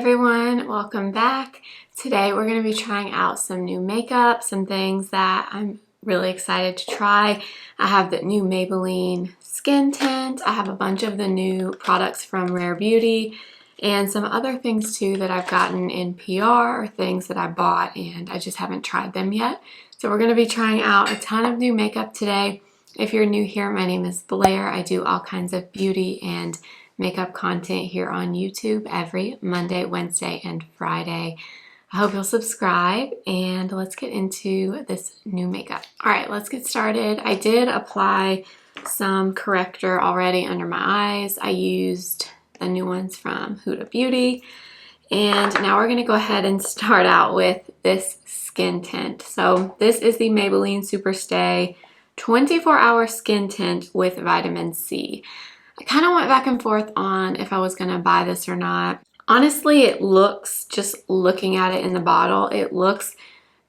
everyone, welcome back. Today we're going to be trying out some new makeup, some things that I'm really excited to try. I have the new Maybelline Skin Tint. I have a bunch of the new products from Rare Beauty and some other things too that I've gotten in PR or things that I bought and I just haven't tried them yet. So we're going to be trying out a ton of new makeup today. If you're new here, my name is Blair. I do all kinds of beauty and makeup content here on YouTube every Monday, Wednesday, and Friday. I hope you'll subscribe and let's get into this new makeup. All right, let's get started. I did apply some corrector already under my eyes. I used the new ones from Huda Beauty. And now we're gonna go ahead and start out with this skin tint. So this is the Maybelline Superstay 24-hour skin tint with vitamin C. I kind of went back and forth on if I was going to buy this or not. Honestly, it looks, just looking at it in the bottle, it looks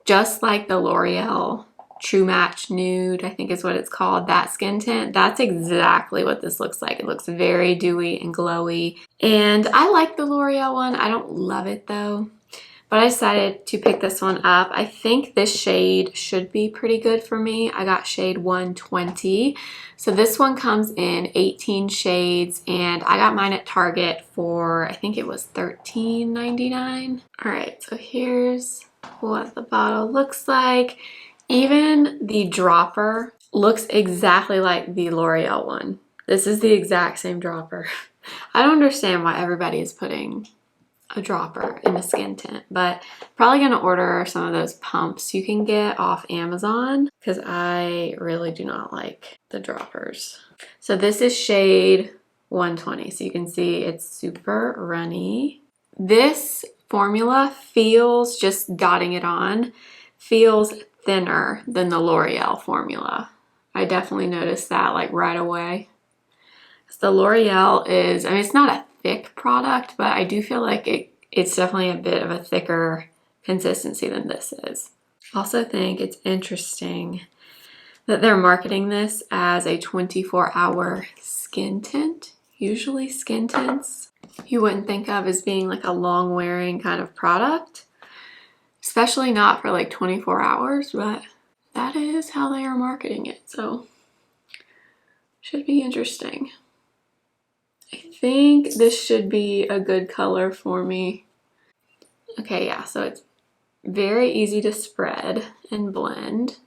just like the L'Oreal True Match Nude, I think is what it's called, that skin tint. That's exactly what this looks like. It looks very dewy and glowy. And I like the L'Oreal one. I don't love it though. But I decided to pick this one up. I think this shade should be pretty good for me. I got shade 120. So this one comes in 18 shades and I got mine at Target for, I think it was $13.99. All right, so here's what the bottle looks like. Even the dropper looks exactly like the L'Oreal one. This is the exact same dropper. I don't understand why everybody is putting a dropper in a skin tint, but probably gonna order some of those pumps you can get off Amazon because I really do not like the droppers. So this is shade 120, so you can see it's super runny. This formula feels, just dotting it on, feels thinner than the L'Oreal formula. I definitely noticed that like right away. The L'Oreal is, I mean, it's not a thick product, but I do feel like it's definitely a bit of a thicker consistency than this is. Also think it's interesting that they're marketing this as a 24-hour skin tint. Usually skin tints you wouldn't think of as being like a long wearing kind of product, especially not for like 24 hours, but that is how they are marketing it. So should be interesting. I think this should be a good color for me. Okay, yeah, so it's very easy to spread and blend.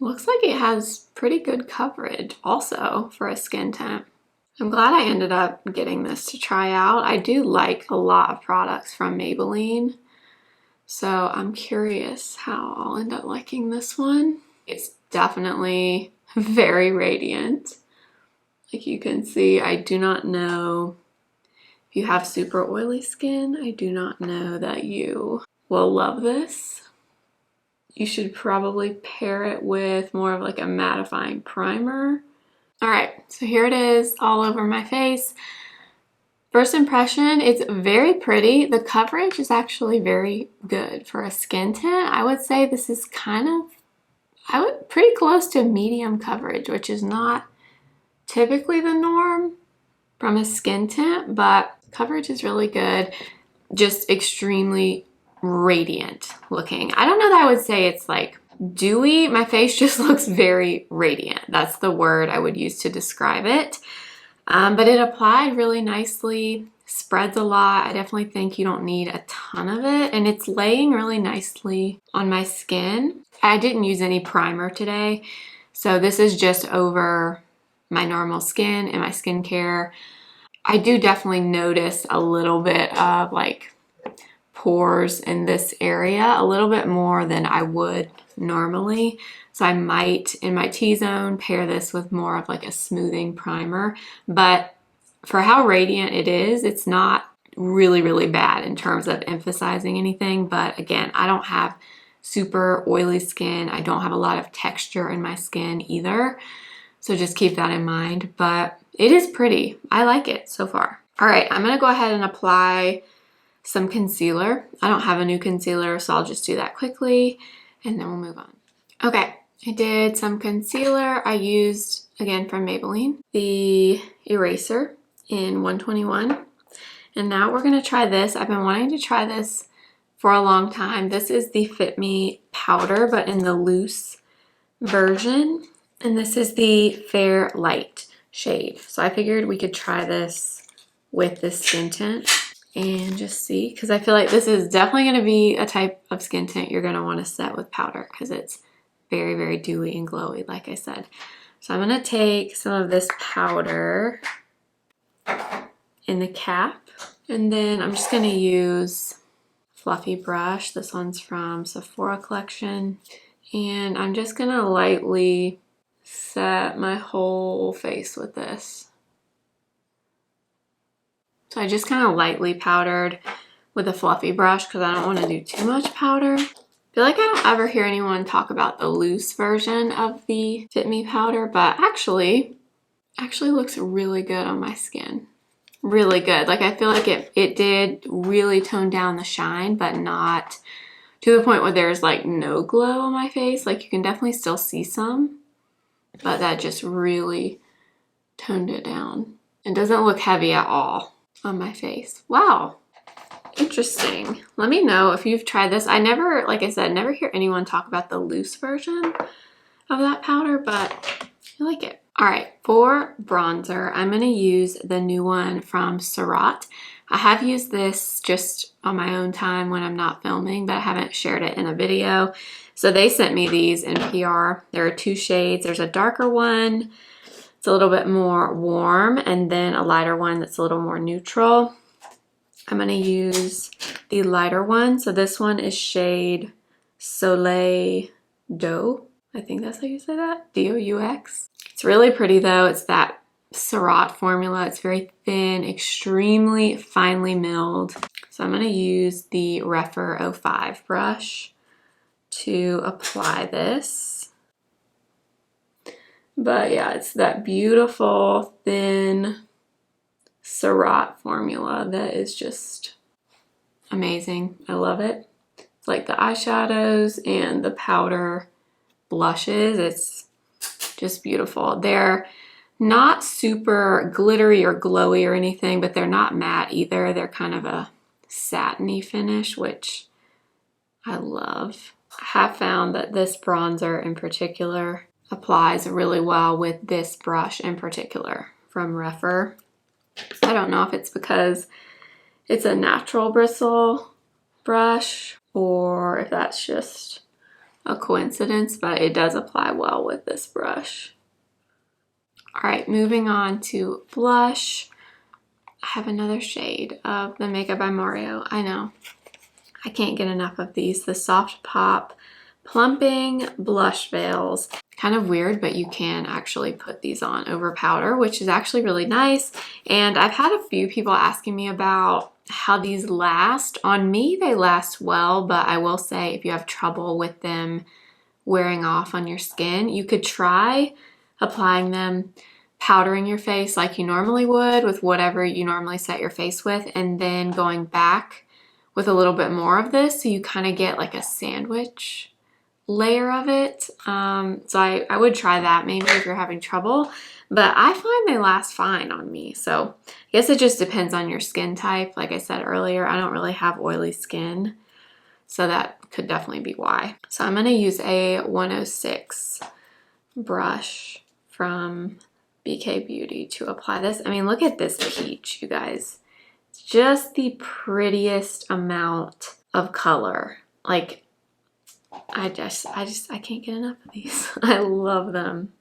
Looks like it has pretty good coverage also for a skin tint. I'm glad I ended up getting this to try out. I do like a lot of products from Maybelline, so I'm curious how I'll end up liking this one. It's definitely very radiant. Like you can see, I do not know if you have super oily skin. I do not know that you will love this. You should probably pair it with more of like a mattifying primer. All right, so here it is all over my face. First impression, it's very pretty. The coverage is actually very good for a skin tint. I would say this is kind of, pretty close to medium coverage, which is not typically the norm from a skin tint, but coverage is really good. Just extremely radiant looking. I don't know that I would say it's like dewy. My face just looks very radiant. That's the word I would use to describe it. But it applied really nicely, spreads a lot. I definitely think you don't need a ton of it, and it's laying really nicely on my skin. I didn't use any primer today, so this is just over my normal skin and my skincare. I do definitely notice a little bit of like pores in this area, a little bit more than I would normally. So I might, in my T-zone, pair this with more of like a smoothing primer. But for how radiant it is, it's not really, really bad in terms of emphasizing anything. But again, I don't have super oily skin. I don't have a lot of texture in my skin either. So just keep that in mind, but it is pretty. I like it so far. All right, I'm gonna go ahead and apply some concealer. I don't have a new concealer, so I'll just do that quickly and then we'll move on. Okay, I did some concealer. I used, again from Maybelline, the eraser in 121. And now we're gonna try this. I've been wanting to try this for a long time. This is the Fit Me powder, but in the loose version. And this is the Fair Light shade. So I figured we could try this with this skin tint and just see, because I feel like this is definitely going to be a type of skin tint you're going to want to set with powder because it's very, very dewy and glowy, like I said. So I'm going to take some of this powder in the cap, and then I'm just going to use a fluffy brush. This one's from Sephora collection, and I'm just going to lightly set my whole face with this. So I just kind of lightly powdered with a fluffy brush because I don't want to do too much powder. I feel like I don't ever hear anyone talk about the loose version of the Fit Me powder, but actually looks really good on my skin. Really good. Like I feel like it did really tone down the shine, but not to the point where there's like no glow on my face. Like you can definitely still see some, but that just really toned it down. It doesn't look heavy at all on my face. Wow, interesting. Let me know if you've tried this. I never, like I said, never hear anyone talk about the loose version of that powder, but I like it. All right, for bronzer, I'm gonna use the new one from Surratt. I have used this just on my own time when I'm not filming, but I haven't shared it in a video. So they sent me these in PR. There are two shades. There's a darker one. It's a little bit more warm, and then a lighter one that's a little more neutral. I'm going to use the lighter one. So this one is shade Soleil Doux. I think that's how you say that. D-O-U-X. It's really pretty though. It's that Surratt formula. It's very thin, extremely finely milled. So I'm going to use the Rephr 05 brush to apply this. But yeah, it's that beautiful, thin Surratt formula that is just amazing. I love it. It's like the eyeshadows and the powder blushes. It's just beautiful. They're not super glittery or glowy or anything, but they're not matte either. They're kind of a satiny finish, which I love. I have found that this bronzer in particular applies really well with this brush in particular from Rephr. I don't know if it's because it's a natural bristle brush or if that's just a coincidence, but it does apply well with this brush. All right, moving on to blush. I have another shade of the Makeup by Mario. I know, I can't get enough of these. The Soft Pop Plumping Blush Veils. Kind of weird, but you can actually put these on over powder, which is actually really nice. And I've had a few people asking me about how these last. On me, they last well, but I will say if you have trouble with them wearing off on your skin, you could try applying them, powdering your face like you normally would with whatever you normally set your face with, and then going back with a little bit more of this so you kind of get like a sandwich layer of it. So I would try that maybe if you're having trouble, but I find they last fine on me. So I guess it just depends on your skin type. Like I said earlier, I don't really have oily skin, so that could definitely be why. So I'm going to use a 106 brush from BK Beauty to apply this. I mean, look at this peach, you guys. It's just the prettiest amount of color. Like, I can't get enough of these. I love them.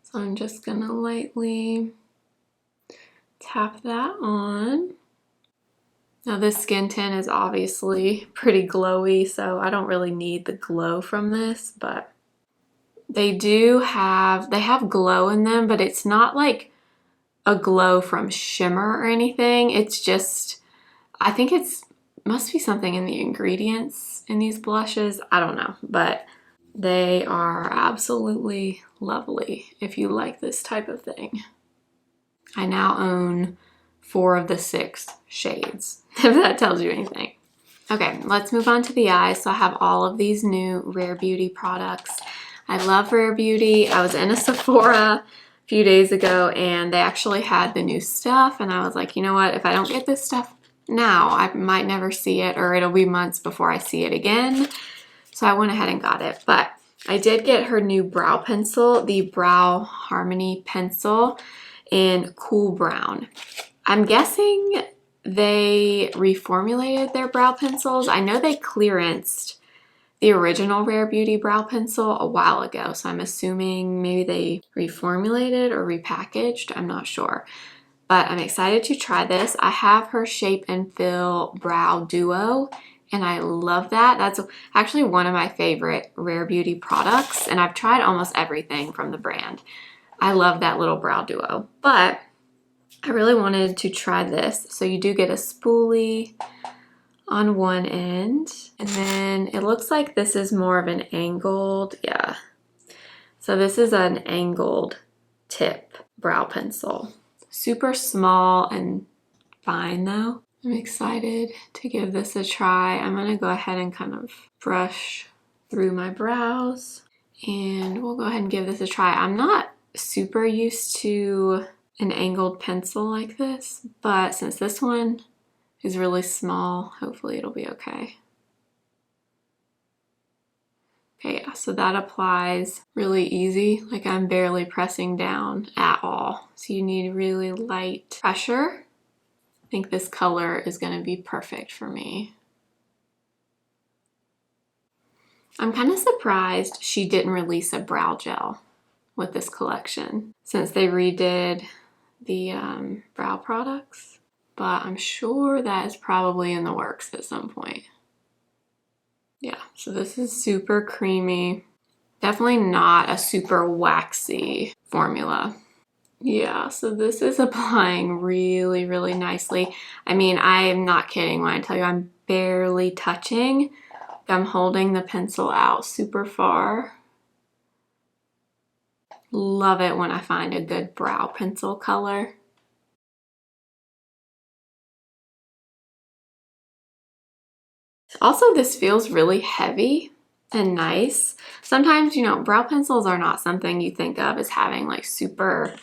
So I'm just gonna lightly tap that on. Now this skin tint is obviously pretty glowy, so I don't really need the glow from this, but they have glow in them, but it's not like a glow from shimmer or anything. It's just, I think must be something in the ingredients in these blushes. I don't know, but they are absolutely lovely if you like this type of thing. I now own 4 of the 6 shades, if that tells you anything. Okay, let's move on to the eyes. So I have all of these new Rare Beauty products. I love Rare Beauty. I was in a Sephora few days ago, and they actually had the new stuff, and I was like, you know what, if I don't get this stuff now, I might never see it, or it'll be months before I see it again. So I went ahead and got it. But I did get her new brow pencil, the Brow Harmony pencil in Cool Brown. I'm guessing they reformulated their brow pencils. I know they clearanced the original Rare Beauty brow pencil a while ago, so I'm assuming maybe they reformulated or repackaged. I'm not sure, but I'm excited to try this. I have her Shape and Fill Brow Duo, and I love that. That's actually one of my favorite Rare Beauty products, and I've tried almost everything from the brand. I love that little brow duo, but I really wanted to try this. So you do get a spoolie on one end, and then it looks like this is more of an angled, yeah. So this is an angled tip brow pencil. Super small and fine though. I'm excited to give this a try. I'm gonna go ahead and kind of brush through my brows, and we'll go ahead and give this a try. I'm not super used to an angled pencil like this, but since this one is really small, hopefully it'll be okay. Okay, yeah, so that applies really easy. Like I'm barely pressing down at all. So you need really light pressure. I think this color is gonna be perfect for me. I'm kind of surprised she didn't release a brow gel with this collection since they redid the brow products. But I'm sure that is probably in the works at some point. Yeah, so this is super creamy. Definitely not a super waxy formula. Yeah, so this is applying really, really nicely. I mean, I am not kidding when I tell you I'm barely touching. I'm holding the pencil out super far. Love it when I find a good brow pencil color. Also, this feels really heavy and nice. Sometimes, you know, brow pencils are not something you think of as having like super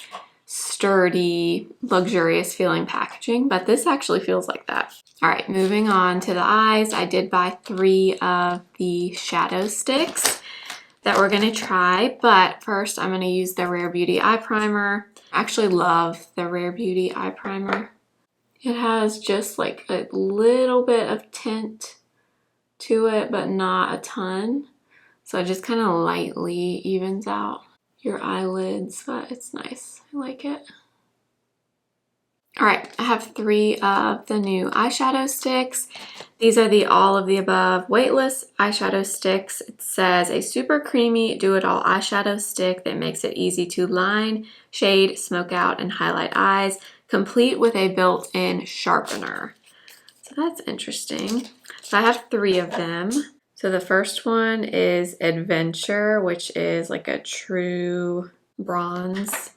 sturdy, luxurious feeling packaging, but this actually feels like that. All right, moving on to the eyes. I did buy 3 of the shadow sticks that we're gonna try, but first I'm gonna use the Rare Beauty Eye Primer. I actually love the Rare Beauty Eye Primer. It has just like a little bit of tint to it, but not a ton. So it just kind of lightly evens out your eyelids, but it's nice. I like it. All right, I have 3 of the new eyeshadow sticks. These are the All of the Above Weightless eyeshadow sticks. It says a super creamy do-it-all eyeshadow stick that makes it easy to line, shade, smoke out, and highlight eyes, complete with a built-in sharpener. So that's interesting. So I have 3 of them. So the first one is Adventure, which is like a true bronze,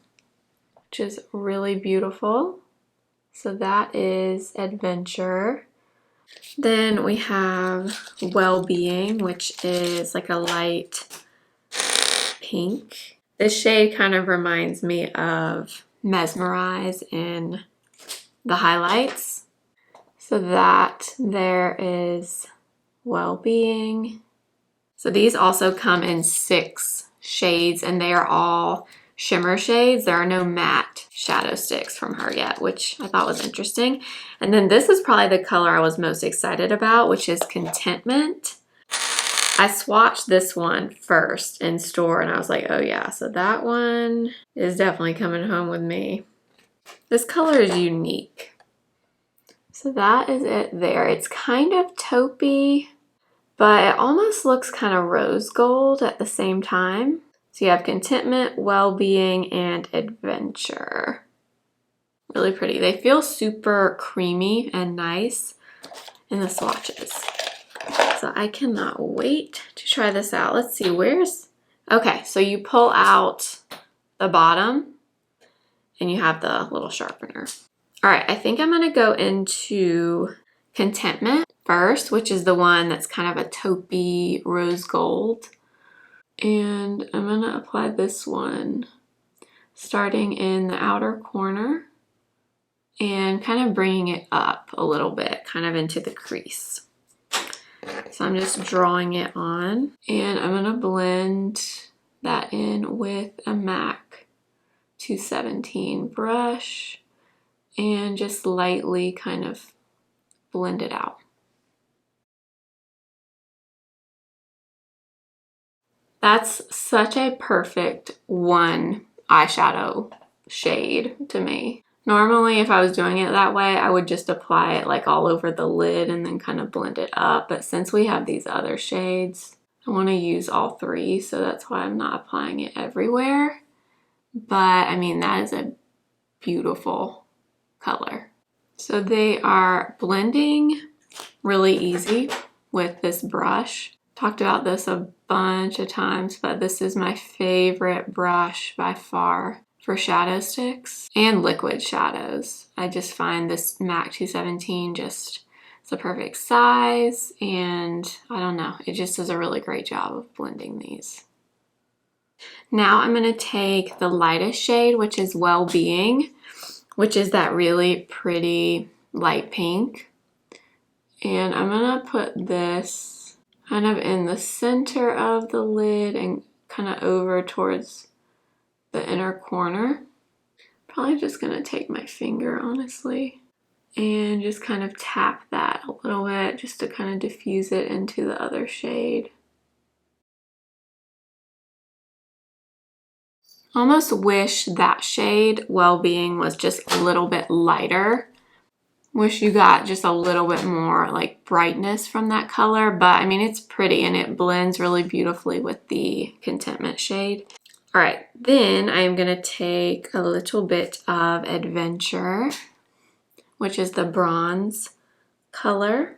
which is really beautiful. So that is Adventure. Then we have Well-Being, which is like a light pink. This shade kind of reminds me of Mesmerize in the highlights. So that there is Well-Being. So these also come in 6 shades, and they are all shimmer shades. There are no matte shadow sticks from her yet, which I thought was interesting. And then this is probably the color I was most excited about, which is Contentment. I swatched this one first in store, and I was like, oh yeah, so that one is definitely coming home with me. This color is unique. So that is it there. It's kind of taupey, but it almost looks kind of rose gold at the same time. So you have Contentment, Well-Being, and Adventure. Really pretty. They feel super creamy and nice in the swatches. So I cannot wait to try this out. Let's see, okay, so you pull out the bottom and you have the little sharpener. All right, I think I'm gonna go into Contentment first, which is the one that's kind of a taupey rose gold. And I'm gonna apply this one starting in the outer corner and kind of bringing it up a little bit, kind of into the crease. So I'm just drawing it on, and I'm going to blend that in with a MAC 217 brush and just lightly kind of blend it out. That's such a perfect one eyeshadow shade to me. Normally, if I was doing it that way, I would just apply it like all over the lid and then kind of blend it up. But since we have these other shades, I want to use all three, so that's why I'm not applying it everywhere. But I mean, that is a beautiful color. So they are blending really easy with this brush. Talked about this a bunch of times, but this is my favorite brush by far for shadow sticks and liquid shadows. I just find this MAC 217 just, it's the perfect size, and I don't know, it just does a really great job of blending these. Now I'm going to take the lightest shade, which is Well-Being, which is that really pretty light pink. And I'm going to put this kind of in the center of the lid and kind of over towards the inner corner. Probably just going to take my finger, honestly, and just kind of tap that a little bit just to kind of diffuse it into the other shade. Almost wish that shade, Well-Being, was just a little bit lighter. Wish you got just a little bit more like brightness from that color, but I mean, it's pretty and it blends really beautifully with the Contentment shade. All right, then I'm gonna take a little bit of Adventure, which is the bronze color,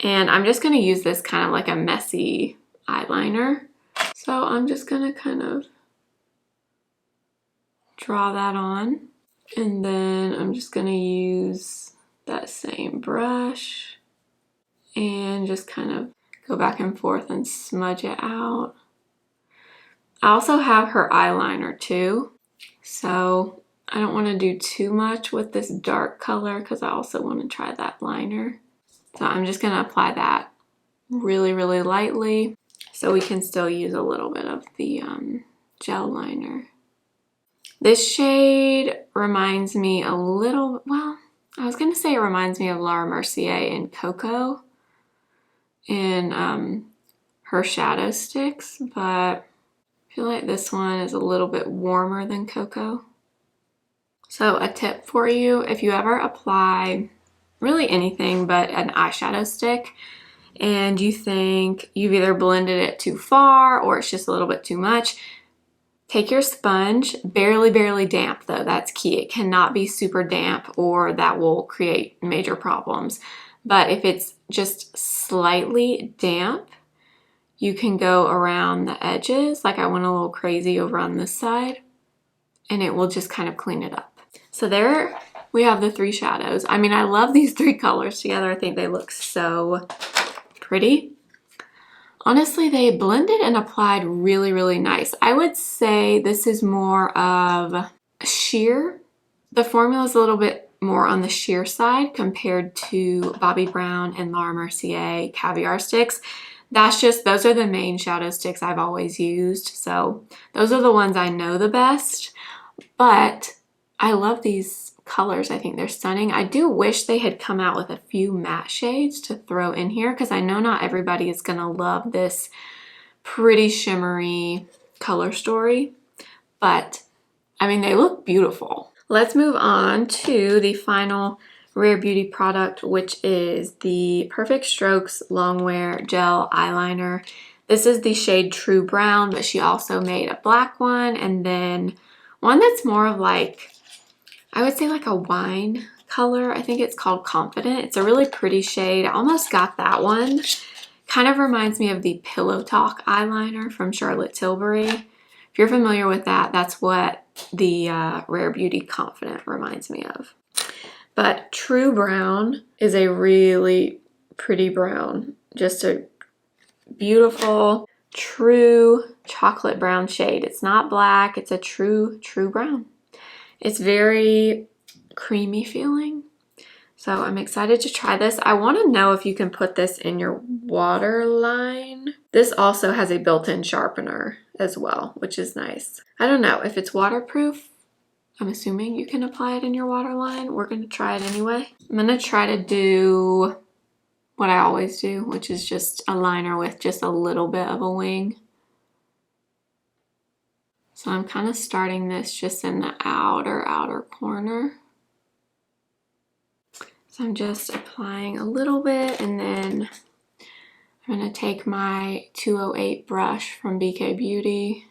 and I'm just gonna use this kind of like a messy eyeliner. So I'm just gonna kind of draw that on, and then I'm just gonna use that same brush and just kind of go back and forth and smudge it out. I also have her eyeliner too, so I don't want to do too much with this dark color because I also want to try that liner. So I'm just going to apply that really, really lightly so we can still use a little bit of the gel liner. This shade reminds me a little, well, I was going to say it reminds me of Laura Mercier in Cocoa in her shadow sticks, but I feel like this one is a little bit warmer than Cocoa. So a tip for you, if you ever apply really anything but an eyeshadow stick and you think you've either blended it too far or it's just a little bit too much, take your sponge, barely damp though, that's key. It cannot be super damp or that will create major problems. But if it's just slightly damp, you can go around the edges, like I went a little crazy over on this side, and it will just kind of clean it up. So there we have the three shadows. I mean, I love these three colors together. I think they look so pretty. Honestly, they blended and applied really, really nice. I would say this is more of sheer. The formula is a little bit more on the sheer side compared to Bobbi Brown and Laura Mercier Caviar sticks. That's just, those are the main shadow sticks I've always used. So those are the ones I know the best, but I love these colors. I think they're stunning. I do wish they had come out with a few matte shades to throw in here because I know not everybody is gonna love this pretty shimmery color story, but I mean, they look beautiful. Let's move on to the final Rare Beauty product, which is the Perfect Strokes Longwear Gel Eyeliner. This is the shade True Brown, but she also made a black one and then one that's more of like, I would say like a wine color. I think it's called Confident. It's a really pretty shade. I almost got that one. Kind of reminds me of the Pillow Talk eyeliner from Charlotte Tilbury. If you're familiar with that, that's what the Rare Beauty Confident reminds me of. But True Brown is a really pretty brown. Just a beautiful, true chocolate brown shade. It's not black, it's a true brown. It's very creamy feeling. So I'm excited to try this. I want to know if you can put this in your waterline. This also has a built-in sharpener as well, which is nice. I don't know if it's waterproof. I'm assuming you can apply it in your waterline. We're going to try it anyway. I'm going to try to do what I always do, which is just a liner with just a little bit of a wing. So I'm kind of starting this just in the outer corner. So I'm just applying a little bit, and then I'm going to take my 208 brush from BK Beauty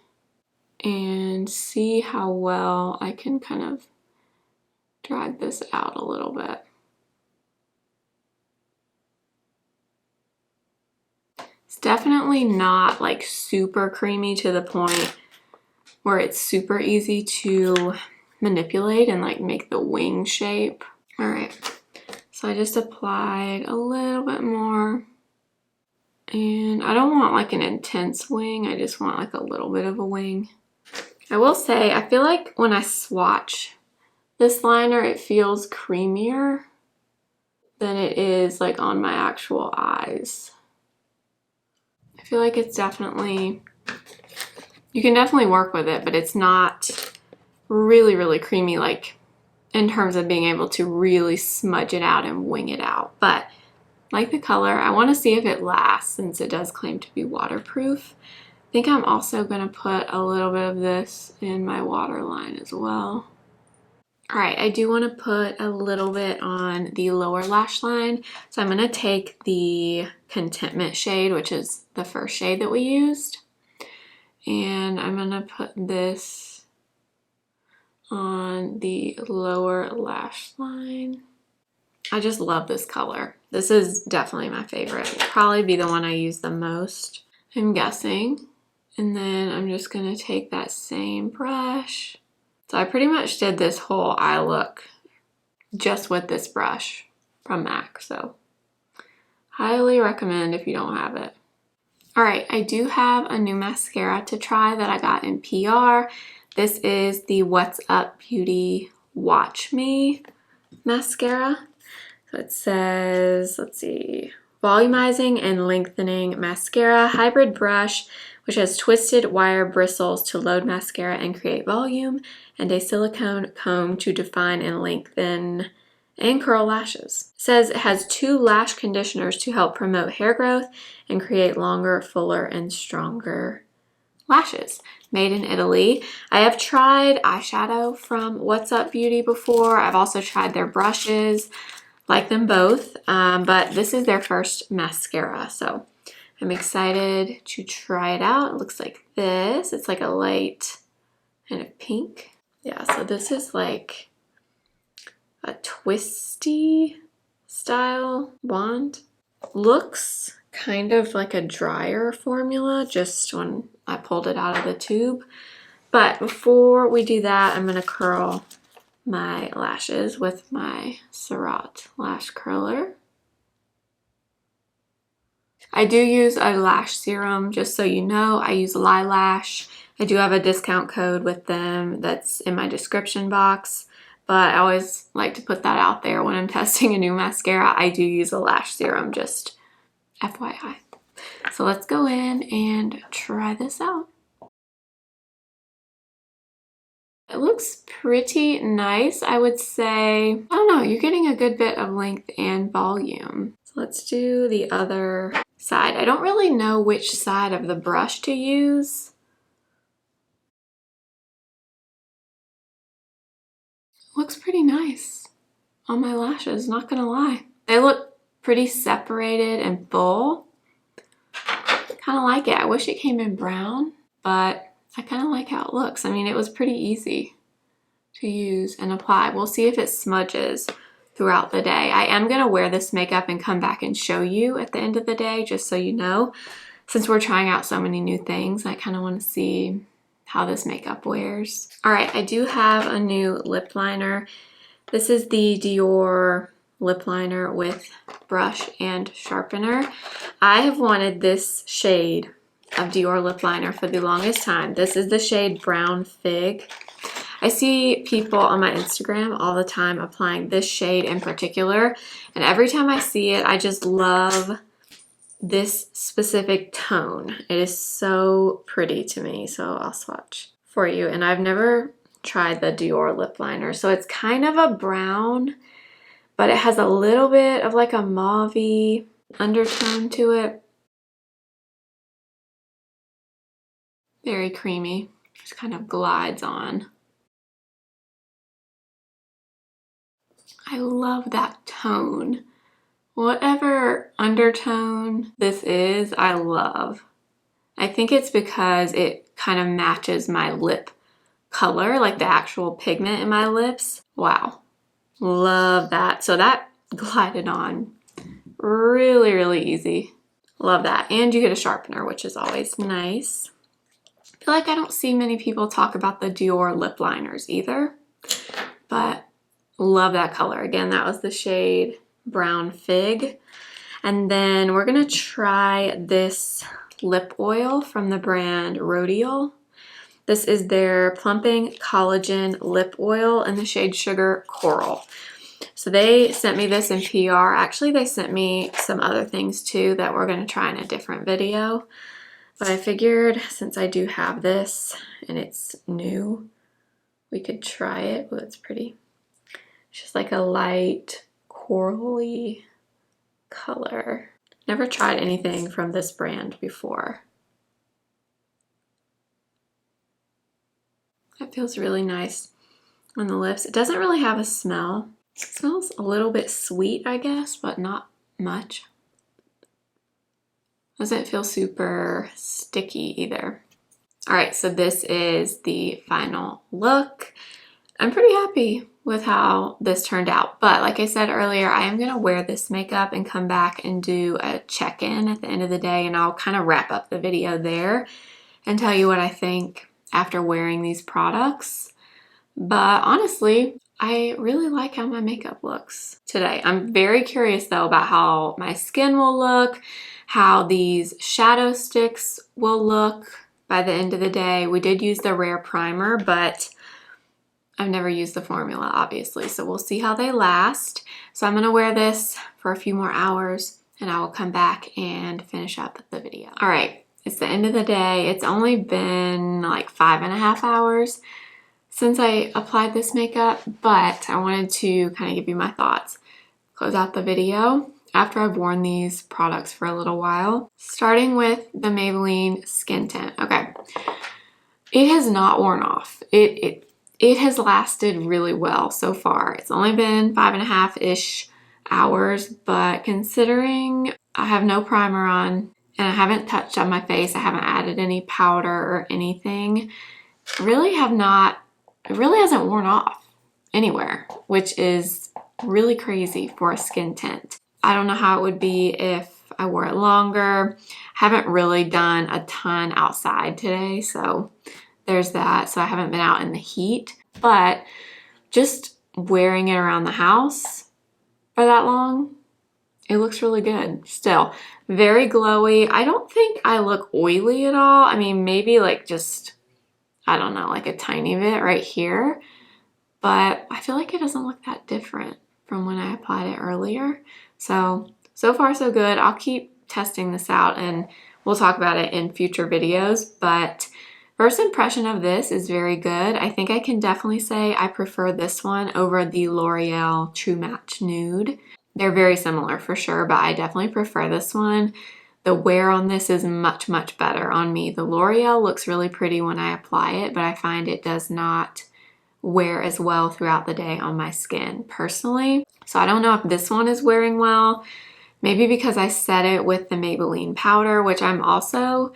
and see how well I can kind of drag this out a little bit. It's definitely not like super creamy to the point where it's super easy to manipulate and like make the wing shape. All right. So I just applied a little bit more, and I don't want like an intense wing. I just want like a little bit of a wing. I will say, I feel like when I swatch this liner, it feels creamier than it is like on my actual eyes. I feel like it's definitely, you can definitely work with it, but it's not really creamy like in terms of being able to really smudge it out and wing it out. But like the color, I want to see if it lasts since it does claim to be waterproof. I think I'm also going to put a little bit of this in my waterline as well. All right, I do want to put a little bit on the lower lash line. So I'm going to take the Contentment shade, which is the first shade that we used. And I'm going to put this on the lower lash line. I just love this color. This is definitely my favorite. It'll probably be the one I use the most, I'm guessing. And then I'm just going to take that same brush. So I pretty much did this whole eye look just with this brush from MAC. So highly recommend if you don't have it. All right, I do have a new mascara to try that I got in PR. This is the What's Up Beauty Watch Me mascara. So it says, let's see, volumizing and lengthening mascara, hybrid brush, which has twisted wire bristles to load mascara and create volume, and a silicone comb to define and lengthen and curl lashes. It says it has 2 lash conditioners to help promote hair growth and create longer, fuller, and stronger lashes. Made in Italy. I have tried eyeshadow from What's Up Beauty before. I've also tried their brushes. Like them both, but this is their first mascara, so I'm excited to try it out. It looks like this. It's like a light kind of pink. Yeah, so this is like a twisty style wand. Looks kind of like a drier formula just when I pulled it out of the tube. But before we do that, I'm going to curl my lashes with my Surratt lash curler. I do use a lash serum, just so you know. I use Lilash. I do have a discount code with them that's in my description box, but I always like to put that out there when I'm testing a new mascara. I do use a lash serum, just FYI. So let's go in and try this out. It looks pretty nice, I would say. I don't know, you're getting a good bit of length and volume. So let's do the other side. I don't really know which side of the brush to use. Looks pretty nice on my lashes, not gonna lie. They look pretty separated and full. Kind of like it. I wish it came in brown, but I kind of like how it looks. I mean, it was pretty easy to use and apply. We'll see if it smudges throughout the day. I am going to wear this makeup and come back and show you at the end of the day, just so you know. Since we're trying out so many new things, I kind of want to see how this makeup wears. All right, I do have a new lip liner. This is the Dior lip liner with brush and sharpener. I have wanted this shade of Dior lip liner for the longest time. This is the shade Brown Fig. I see people on my Instagram all the time applying this shade in particular, and every time I see it, I just love this specific tone. It is so pretty to me, so I'll swatch for you. And I've never tried the Dior lip liner, so it's kind of a brown, but it has a little bit of like a mauve-y undertone to it. Very creamy, just kind of glides on. I love that tone. Whatever undertone this is, I love. I think it's because it kind of matches my lip color, like the actual pigment in my lips. Wow, love that. So that glided on really, really easy. Love that. And you get a sharpener, which is always nice. I feel like I don't see many people talk about the Dior lip liners either, but love that color. Again, that was the shade Brown Fig. And then we're gonna try this lip oil from the brand Rodial. This is their Plumping Collagen Lip Oil in the shade Sugar Coral. So they sent me this in PR. Actually, they sent me some other things too that we're gonna try in a different video. But I figured since I do have this and it's new, we could try it. Oh, it's pretty. It's just like a light corally color. Never tried anything from this brand before. That feels really nice on the lips. It doesn't really have a smell. It smells a little bit sweet, I guess, but not much. Doesn't feel super sticky either. All right, so this is the final look. I'm pretty happy with how this turned out, but like I said earlier, I am gonna wear this makeup and come back and do a check-in at the end of the day, and I'll kind of wrap up the video there and tell you what I think after wearing these products. But honestly, I really like how my makeup looks today. I'm very curious though about how my skin will look, how these shadow sticks will look by the end of the day. We did use the Rare primer, but I've never used the formula, obviously, so we'll see how they last. So I'm gonna wear this for a few more hours and I will come back and finish up the video. All right, it's the end of the day. It's only been like 5.5 hours since I applied this makeup, but I wanted to kind of give you my thoughts. Close out the video after I've worn these products for a little while. Starting with the Maybelline Skin Tint. Okay, it has not worn off. It has lasted really well so far. It's only been 5.5-ish hours, but considering I have no primer on and I haven't touched on my face, I haven't added any powder or anything, it really hasn't worn off anywhere, which is really crazy for a skin tint. I don't know how it would be if I wore it longer. Haven't really done a ton outside today, so there's that. So I haven't been out in the heat, but just wearing it around the house for that long, it looks really good. Still very glowy. I don't think I look oily at all. I mean, maybe like just, I don't know, like a tiny bit right here, but I feel like it doesn't look that different from when I applied it earlier. So far so good. I'll keep testing this out and we'll talk about it in future videos, but first impression of this is very good. I think I can definitely say I prefer this one over the L'Oreal True Match Nude. They're very similar for sure, but I definitely prefer this one. The wear on this is much, much better on me. The L'Oreal looks really pretty when I apply it, but I find it does not wear as well throughout the day on my skin personally. So I don't know if this one is wearing well. Maybe because I set it with the Maybelline powder, which I'm also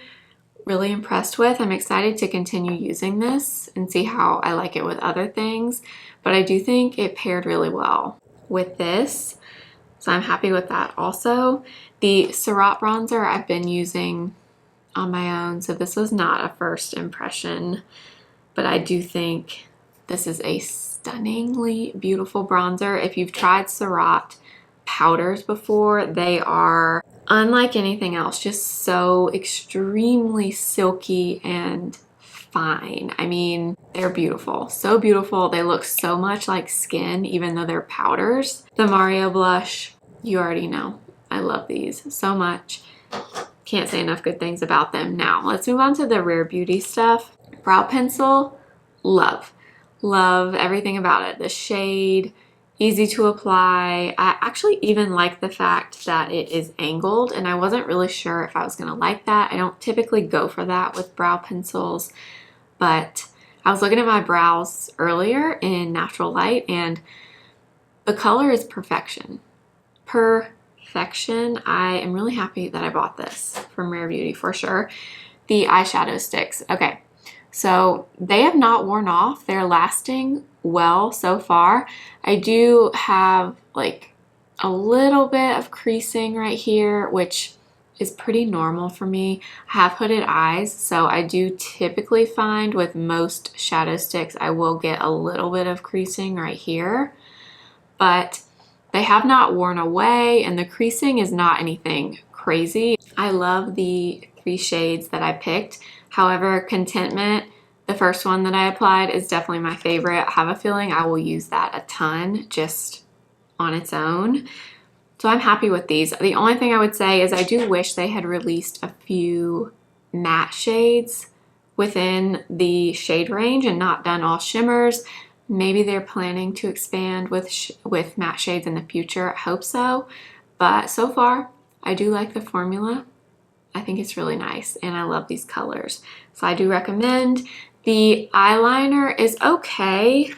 really impressed with. I'm excited to continue using this and see how I like it with other things, but I do think it paired really well with this, so I'm happy with that. Also, the Surratt Bronzer I've been using on my own, so this was not a first impression, but I do think this is a stunningly beautiful bronzer. If you've tried Surratt powders before, they are unlike anything else, just so extremely silky and fine. I mean, they're beautiful, so beautiful. They look so much like skin, even though they're powders. The Mario blush, you already know. I love these so much. Can't say enough good things about them. Now, let's move on to the Rare Beauty stuff. Brow pencil, love. Love everything about it. The shade, easy to apply. I actually even like the fact that it is angled, and I wasn't really sure if I was gonna like that. I don't typically go for that with brow pencils, but I was looking at my brows earlier in natural light, and the color is perfection. Perfection. I am really happy that I bought this from Rare Beauty for sure. The eyeshadow sticks. Okay, so they have not worn off. They're lasting well so far. I do have like a little bit of creasing right here, which is pretty normal for me. I have hooded eyes, so I do typically find with most shadow sticks I will get a little bit of creasing right here, but they have not worn away, and the creasing is not anything crazy. I love the 3 shades that I picked. However, Contentment, the first one that I applied, is definitely my favorite. I have a feeling I will use that a ton just on its own. So I'm happy with these. The only thing I would say is I do wish they had released a few matte shades within the shade range and not done all shimmers. Maybe they're planning to expand with matte shades in the future. I hope so. But so far, I do like the formula. I think it's really nice, and I love these colors. So I do recommend. The eyeliner is okay.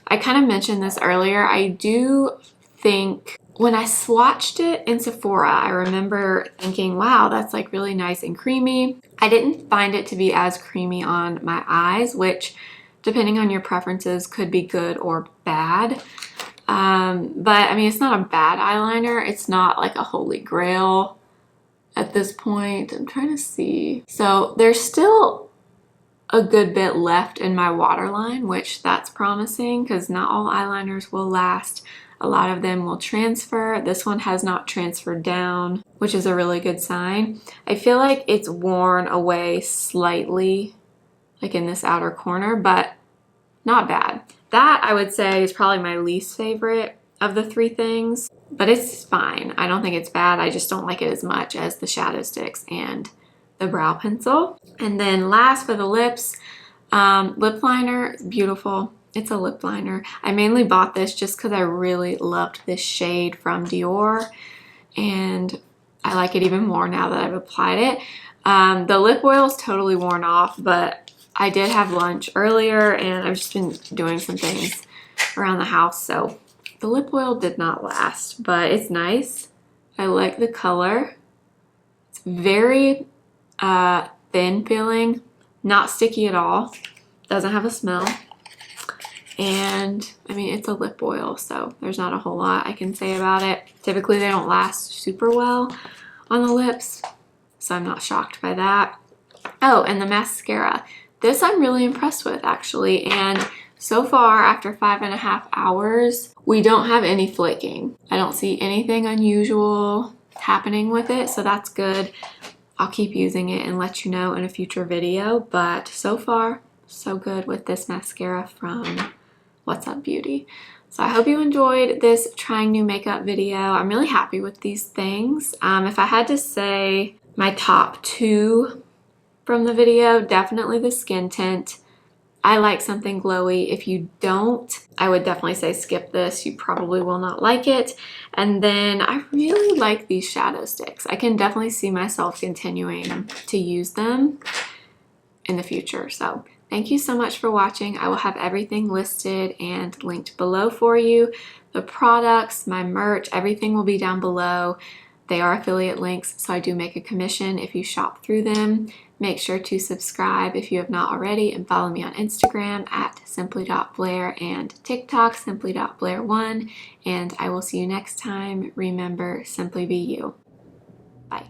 I kind of mentioned this earlier. I do think when I swatched it in Sephora, I remember thinking, wow, that's like really nice and creamy. I didn't find it to be as creamy on my eyes, which depending on your preferences could be good or bad. But I mean, it's not a bad eyeliner. It's not like a holy grail at this point. I'm trying to see. So there's still a good bit left in my waterline, which that's promising because not all eyeliners will last. A lot of them will transfer. This one has not transferred down, which is a really good sign. I feel like it's worn away slightly, like in this outer corner, but not bad. That I would say is probably my least favorite of the 3 things, but it's fine. I don't think it's bad. I just don't like it as much as the shadow sticks and the brow pencil. And then last for the lips, lip liner is beautiful. It's a lip liner. I mainly bought this just because I really loved this shade from Dior, and I like it even more now that I've applied it. The lip oil is totally worn off, but I did have lunch earlier and I've just been doing some things around the house, so the lip oil did not last, but it's nice. I like the color. It's very thin feeling, not sticky at all, doesn't have a smell, and I mean, it's a lip oil, so there's not a whole lot I can say about it. Typically they don't last super well on the lips, so I'm not shocked by that. Oh, and the mascara. This I'm really impressed with actually, and so far after 5.5 hours, we don't have any flaking. I don't see anything unusual happening with it, so that's good. I'll keep using it and let you know in a future video, but so far, so good with this mascara from What's Up Beauty. So I hope you enjoyed this trying new makeup video. I'm really happy with these things. If I had to say my top 2 from the video, definitely the skin tint. I like something glowy. If you don't, I would definitely say skip this. You probably will not like it. And then I really like these shadow sticks. I can definitely see myself continuing to use them in the future. So thank you so much for watching. I will have everything listed and linked below for you. The products, my merch, everything will be down below. They are affiliate links, so I do make a commission if you shop through them. Make sure to subscribe if you have not already, and follow me on Instagram at simply.blair and TikTok simply.blair1. And I will see you next time. Remember, simply be you. Bye.